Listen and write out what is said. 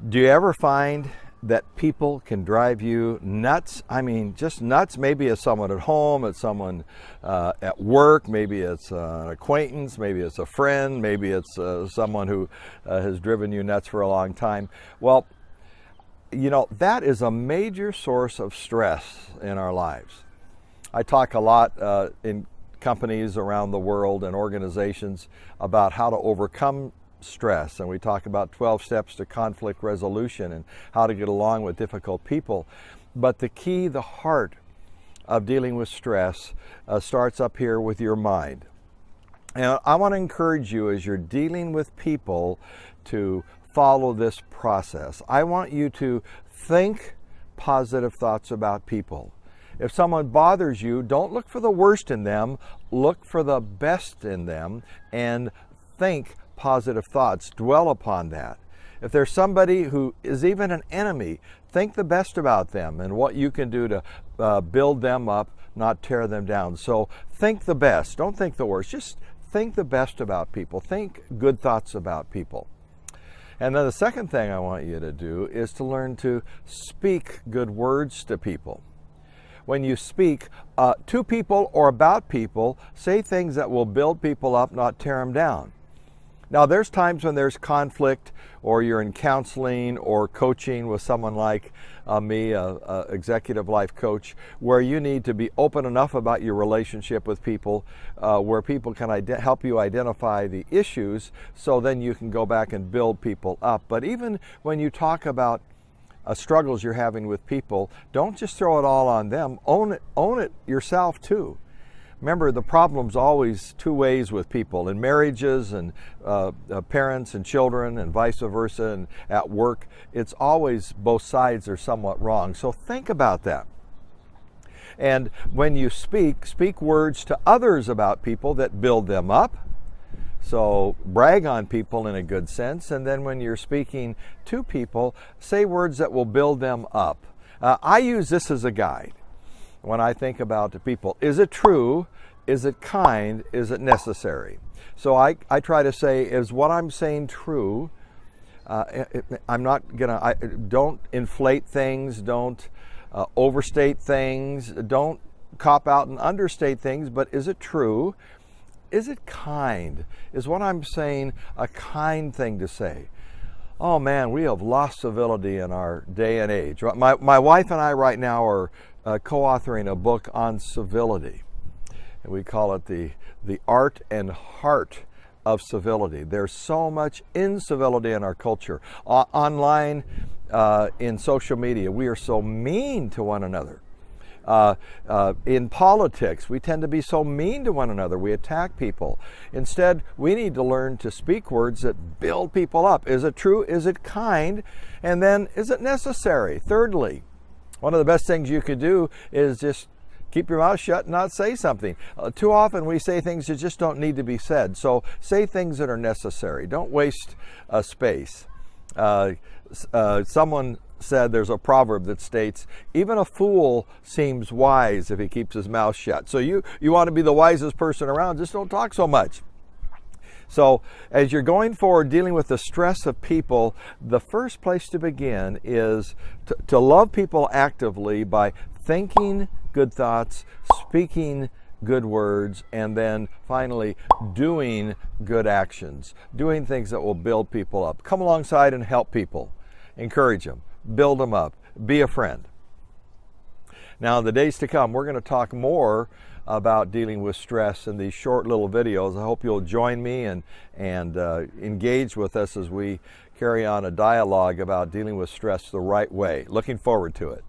Do you ever find that people can drive you nuts? I mean, just nuts. Maybe it's someone at home, it's someone at work, maybe it's an acquaintance, maybe it's a friend, maybe it's someone who has driven you nuts for a long time. Well, you know, that is a major source of stress in our lives. I talk a lot in companies around the world and organizations about how to overcome stress, and we talk about 12 steps to conflict resolution and how to get along with difficult people. But the key, the heart of dealing with stress starts up here with your mind. And I want to encourage you, as you're dealing with people, to follow this process. I want you to think positive thoughts about people. If someone bothers you, don't look for the worst in them, look for the best in them and think positive thoughts. Dwell upon that. If there's somebody who is even an enemy, think the best about them and what you can do to build them up, not tear them down. So think the best. Don't think the worst. Just think the best about people. Think good thoughts about people. And then the second thing I want you to do is to learn to speak good words to people. When you speak to people or about people, say things that will build people up, not tear them down. Now, there's times when there's conflict, or you're in counseling or coaching with someone like me, an executive life coach, where you need to be open enough about your relationship with people, where people can help you identify the issues, so then you can go back and build people up. But even when you talk about struggles you're having with people, don't just throw it all on them. Own it yourself too. Remember, the problem's always two ways with people, in marriages and parents and children and vice versa, and at work. It's always both sides are somewhat wrong. So think about that. And when you speak words to others about people that build them up. So brag on people in a good sense. And then when you're speaking to people, say words that will build them up. I use this as a guide when I think about the people. Is it true? Is it kind? Is it necessary? So I try to say, is what I'm saying true? I'm not gonna, don't inflate things, don't overstate things, don't cop out and understate things, but is it true? Is it kind? Is what I'm saying a kind thing to say? Oh man, we have lost civility in our day and age. My wife and I right now are co-authoring a book on civility. And we call it the art and heart of civility. There's so much incivility in our culture. Online, in social media, we are so mean to one another. In politics, we tend to be so mean to one another. We attack people. Instead, we need to learn to speak words that build people up. Is it true? Is it kind? And then, is it necessary? Thirdly, one of the best things you could do is just keep your mouth shut and not say something. Too often we say things that just don't need to be said. So say things that are necessary. Don't waste space. Someone said, there's a proverb that states, even a fool seems wise if he keeps his mouth shut. So you want to be the wisest person around, just don't talk so much. So as you're going forward dealing with the stress of people, the first place to begin is to love people actively by thinking good thoughts, speaking good words, and then finally doing good actions, doing things that will build people up. Come alongside and help people. Encourage them, build them up, be a friend. Now, in the days to come, we're going to talk more about dealing with stress in these short little videos. I hope you'll join me and engage with us as we carry on a dialogue about dealing with stress the right way. Looking forward to it.